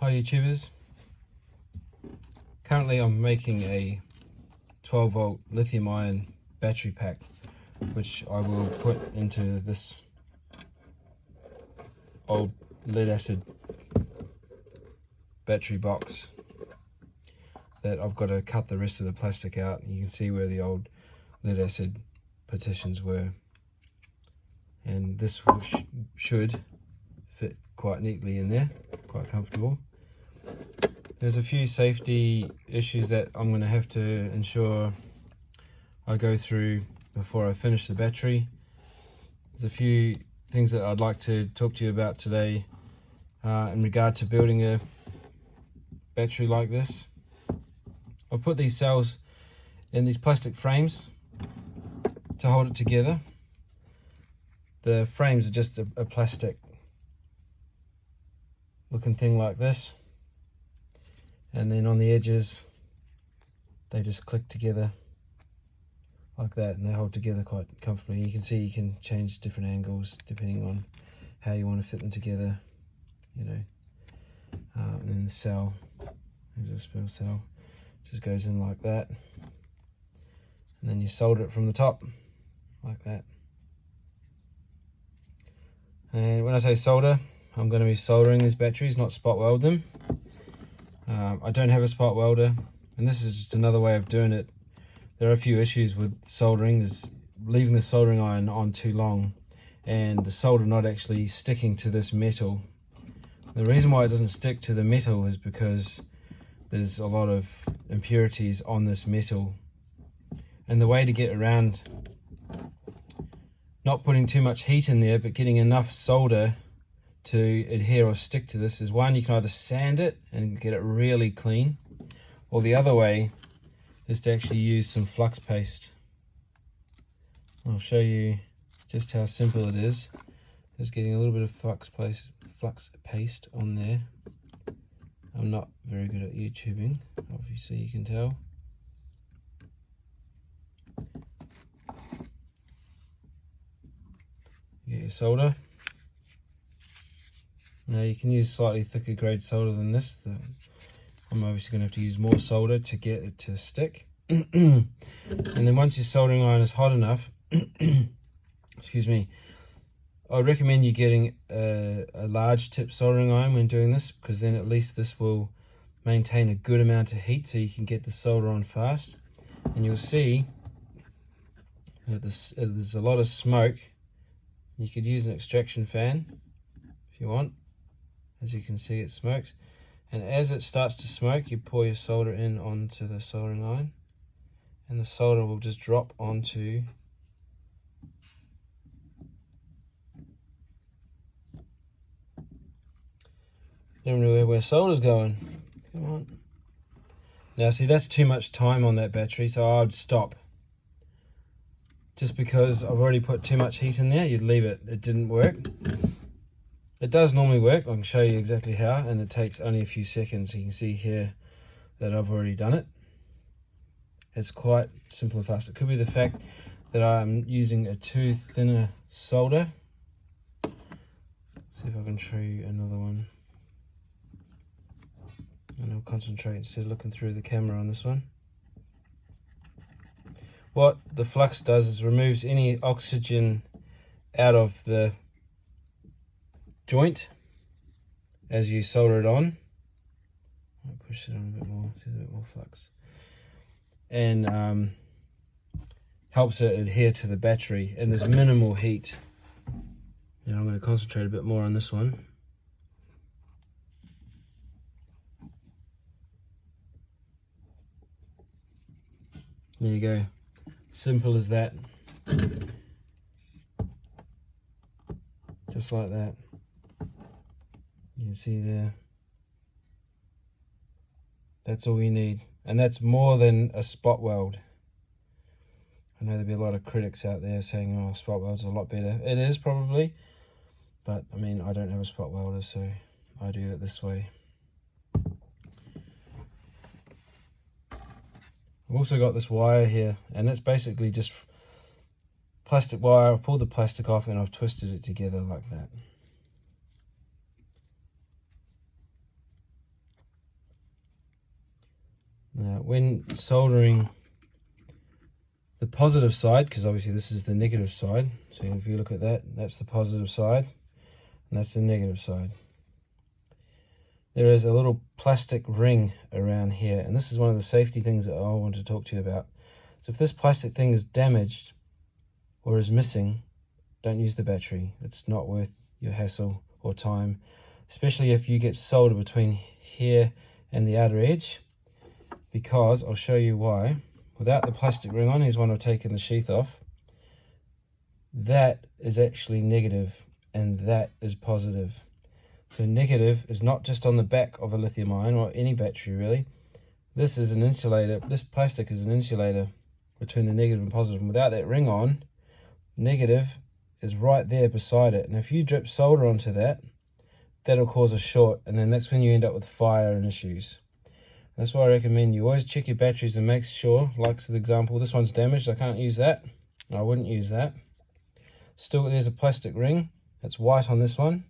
Hi YouTubers. Currently I'm making a 12 volt lithium ion battery pack, which I will put into this old lead acid battery box that I've got to cut the rest of the plastic out. You can see where the old lead acid partitions were, and this should fit quite neatly in there, quite comfortable. There's a few safety issues that I'm going to have to ensure I go through before I finish the battery. There's a few things that I'd like to talk to you about today in regard to building a battery like this. I've put these cells in these plastic frames to hold it together. The frames are just a plastic looking thing like this, and then on the edges they just click together like that, and they hold together quite comfortably. You can see you can change different angles depending on how you want to fit them together, you know. And then the cell, there's a spell cell, just goes in like that, and then you solder it from the top like that. And when I say solder, I'm going to be soldering these batteries, not spot weld them. I don't have a spot welder, and this is just another way of doing it. There are a few issues with soldering. There's leaving the soldering iron on too long and the solder not actually sticking to this metal. The reason why it doesn't stick to the metal is because there's a lot of impurities on this metal, and the way to get around not putting too much heat in there but getting enough solder to adhere or stick to this is, one, you can either sand it and get it really clean, or the other way is to actually use some flux paste. I'll show you just how simple it is. Just getting a little bit of flux paste on there. I'm not very good at YouTubing, obviously you can tell. You get your solder. Now you can use slightly thicker grade solder than this. I'm obviously going to have to use more solder to get it to stick. And then once your soldering iron is hot enough, excuse me, I recommend you getting a large tip soldering iron when doing this, because then at least this will maintain a good amount of heat so you can get the solder on fast. And you'll see that there's a lot of smoke. You could use an extraction fan if you want. As you can see, it smokes, and as it starts to smoke, you pour your solder in onto the soldering iron, and the solder will just drop onto don't really where solder's going. Come on. Now see, that's too much time on that battery, so I'd stop. Just because I've already put too much heat in there, you'd leave it. It didn't work. It does normally work. I can show you exactly how, and it takes only a few seconds. You can see here that I've already done it. It's quite simple and fast. It could be the fact that I'm using a too thinner solder. See if I can show you another one. And I'll concentrate instead of looking through the camera on this one. What the flux does is removes any oxygen out of the joint as you solder it on. I'll push it on a bit more, there's a bit more flux, and helps it adhere to the battery, and there's minimal heat. Now I'm going to concentrate a bit more on this one. There you go, simple as that, just like that. You can see there, that's all you need, and that's more than a spot weld. I know there'll be a lot of critics out there saying, oh, spot weld's a lot better. It is probably, but I mean, I don't have a spot welder, so I do it this way. I've also got this wire here, and it's basically just plastic wire. I've pulled the plastic off and I've twisted it together like that. when soldering the positive side, because obviously this is the negative side, so if you look at that, that's the positive side and that's the negative side. There is a little plastic ring around here, and this is one of the safety things that I want to talk to you about. So if this plastic thing is damaged or is missing, don't use the battery. It's not worth your hassle or time, especially if you get solder between here and the outer edge, because I'll show you why. Without the plastic ring on, here's one I've taken the sheath off, that is actually negative and that is positive. So negative is not just on the back of a lithium ion or any battery really. This is an insulator, this plastic is an insulator between the negative and positive, and without that ring on, negative is right there beside it, and if you drip solder onto that, that'll cause a short, and then that's when you end up with fire and issues. That's why I recommend you always check your batteries and make sure, like for example, this one's damaged, I can't use that, I wouldn't use that. Still, there's a plastic ring that's white on this one.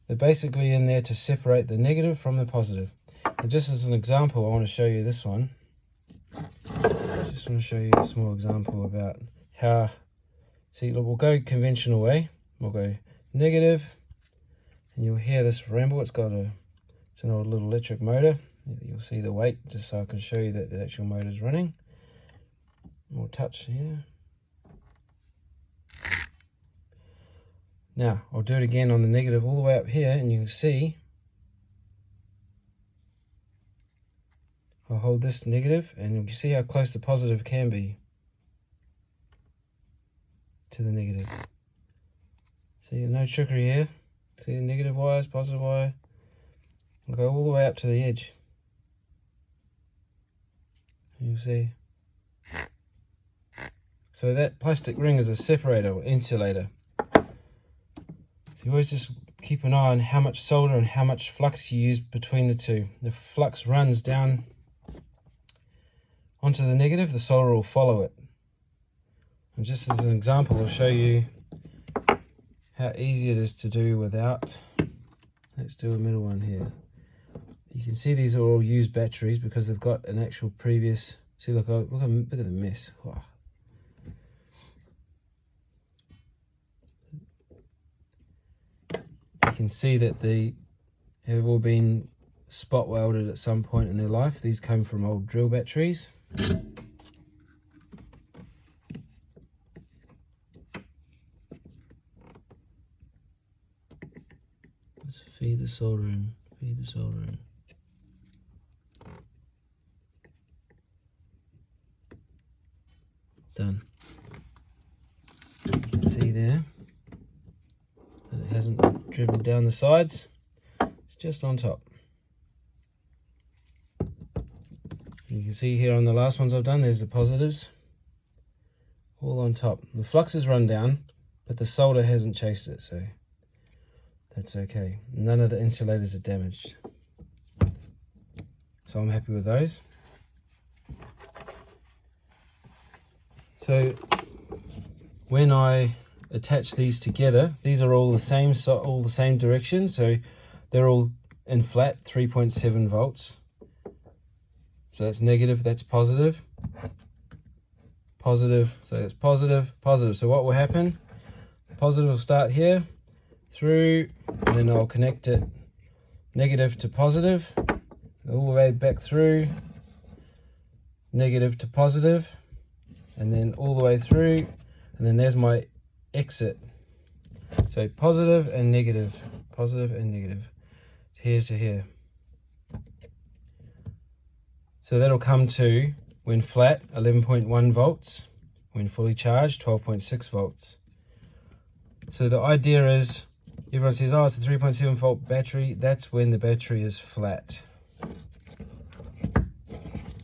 They're basically in there to separate the negative from the positive. And just as an example, I want to show you this one. Just want to show you a small example about how, see, look, we'll go conventional way, we'll go negative, and you'll hear this ramble. It's an old little electric motor. You'll see the weight, just so I can show you that the actual motor is running. We'll touch here. Now, I'll do it again on the negative all the way up here, and you can see I'll hold this negative, and you can see how close the positive can be to the negative. See, no trickery here. See the negative wires, positive wire. I'll go all the way up to the edge. You'll see. So that plastic ring is a separator or insulator. So you always just keep an eye on how much solder and how much flux you use between the two. The flux runs down onto the negative, the solder will follow it. And just as an example, I'll show you how easy it is to do without. Let's do a middle one here. You can see these are all used batteries because they've got an actual previous. See, look at the mess. Wow. You can see that they have all been spot welded at some point in their life. These come from old drill batteries. Let's feed the solder in. Feed the solder in. Done. You can see there that it hasn't driven down the sides, it's just on top. You can see here on the last ones I've done, there's the positives, all on top. The flux has run down, but the solder hasn't chased it, so that's okay. None of the insulators are damaged. So I'm happy with those. So when I attach these together, these are all the same direction, so they're all in flat 3.7 volts. So that's negative, that's positive, positive, so that's positive, positive. So what will happen? Positive will start here, through, and then I'll connect it negative to positive, all the way back through, negative to positive, and then all the way through, and then there's my exit. So positive and negative, here to here. So that'll come to, when flat, 11.1 volts, when fully charged, 12.6 volts. So the idea is, everyone says, oh, it's a 3.7 volt battery. That's when the battery is flat.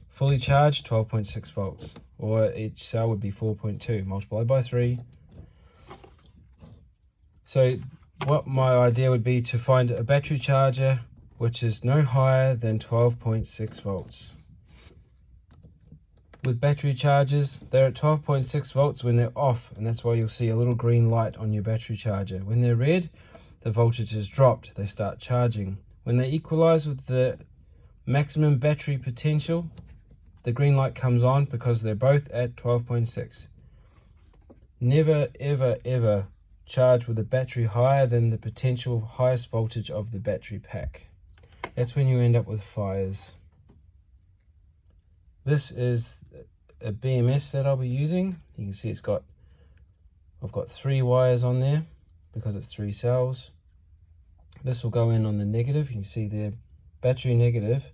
Fully charged, 12.6 volts. Or each cell would be 4.2 multiplied by 3. So what my idea would be to find a battery charger which is no higher than 12.6 volts. With battery chargers, they're at 12.6 volts when they're off, and that's why you'll see a little green light on your battery charger. When they're red, the voltage is dropped, they start charging. When they equalize with the maximum battery potential, the green light comes on because they're both at 12.6. Never ever ever charge with a battery higher than the potential highest voltage of the battery pack. That's when you end up with fires. This is a BMS that I'll be using. You can see I've got 3 wires on there because it's 3 cells. This will go in on the negative. You can see there, battery negative,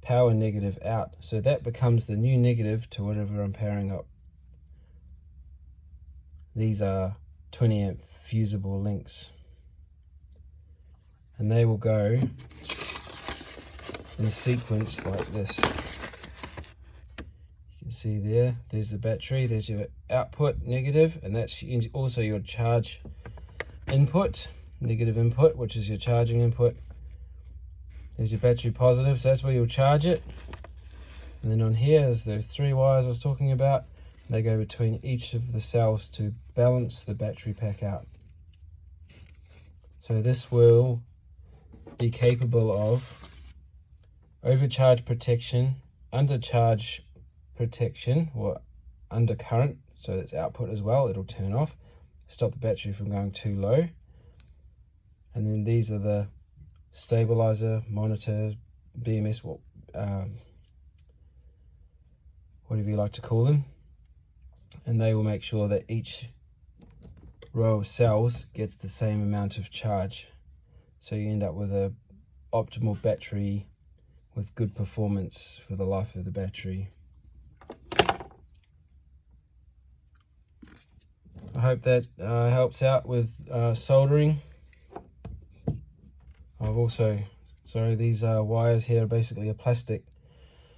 power negative out. So that becomes the new negative to whatever I'm powering up. These are 20 amp fusible links. And they will go in sequence like this. You can see there's the battery, there's your output negative, and that's also your charge input, negative input, which is your charging input. There's your battery positive, so that's where you'll charge it. And then on here is those 3 wires I was talking about. They go between each of the cells to balance the battery pack out. So this will be capable of overcharge protection, undercharge protection, or undercurrent, so that's output as well. It'll turn off, stop the battery from going too low. And then these are the stabilizer, monitor, BMS, whatever you like to call them. And they will make sure that each row of cells gets the same amount of charge. So you end up with a optimal battery with good performance for the life of the battery. I hope that helps out with soldering. I've also, these wires here are basically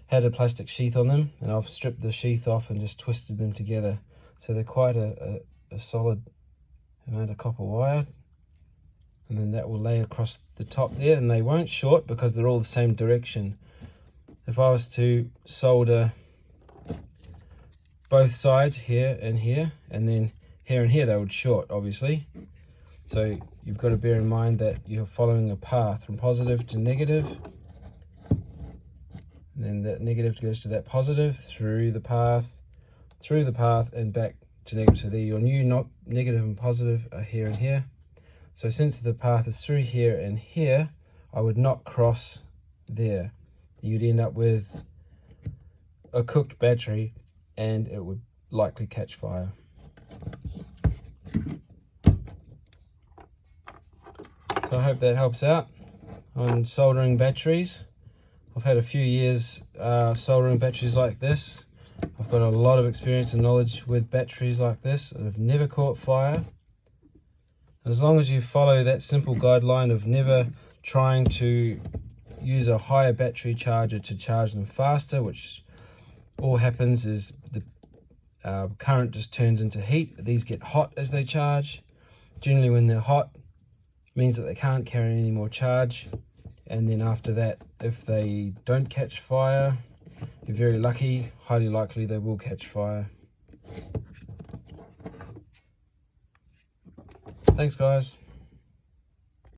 had a plastic sheath on them, and I've stripped the sheath off and just twisted them together. So they're quite a solid amount of copper wire. And then that will lay across the top there, and they won't short because they're all the same direction. If I was to solder both sides, here and here, and then here and here, they would short, obviously. So you've got to bear in mind that you're following a path from positive to negative, and then that negative goes to that positive, through the path, and back to negative. So there, your new negative and positive are here and here. So since the path is through here and here, I would not cross there. You'd end up with a cooked battery, and it would likely catch fire. So I hope that helps out on soldering batteries. I've had a few years soldering batteries like this. I've got a lot of experience and knowledge with batteries like this. I've never caught fire. As long as you follow that simple guideline of never trying to use a higher battery charger to charge them faster, which all happens is the current just turns into heat. These get hot as they charge. Generally when they're hot, it means that they can't carry any more charge. And then after that, if they don't catch fire, you're very lucky. Highly likely they will catch fire. Thanks guys.